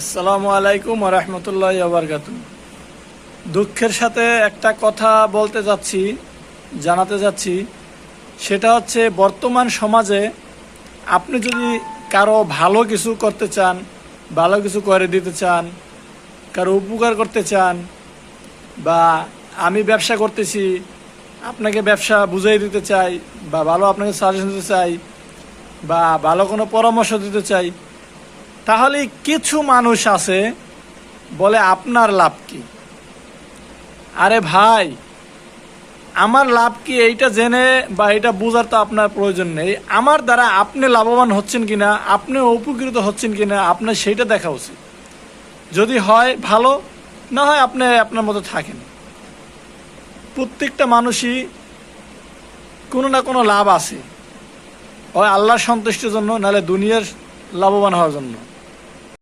আসসালামু আলাইকুম ওয়া রাহমাতুল্লাহি ওয়া বারাকাতুহু। দুঃখের সাথে একটা কথা বলতে যাচ্ছি, জানাতে যাচ্ছি, সেটা হচ্ছে বর্তমান সমাজে আপনি যদি কারো ভালো কিছু করতে চান, ভালো কিছু করে দিতে চান, কারো উপকার করতে চান, বা আমি ব্যবসা করতেছি আপনাকে ব্যবসা বুঝিয়ে দিতে চাই, বা ভালো আপনাকে সাজেশন দিতে চাই, বা ভালো কোনো পরামর্শ দিতে চাই, তাহলে কিছু মানুষ আছে বলে আপনার লাভ কি? আরে ভাই, আমার লাভ কি এইটা জেনে বা এটা বোঝার তো আপনার প্রয়োজন নেই। আমার দ্বারা আপনি লাভবান হচ্ছেন কিনা, আপনি উপকৃত হচ্ছেন কিনা, আপনার সেইটা দেখা উচিত। যদি হয় ভালো, না হয় আপনি আপনার মতো থাকেন। প্রত্যেকটা মানুষই কোনো না কোনো লাভ আছে, হয় আল্লাহর সন্তুষ্টির জন্য, নাহলে দুনিয়ার লাভবান হওয়ার জন্য।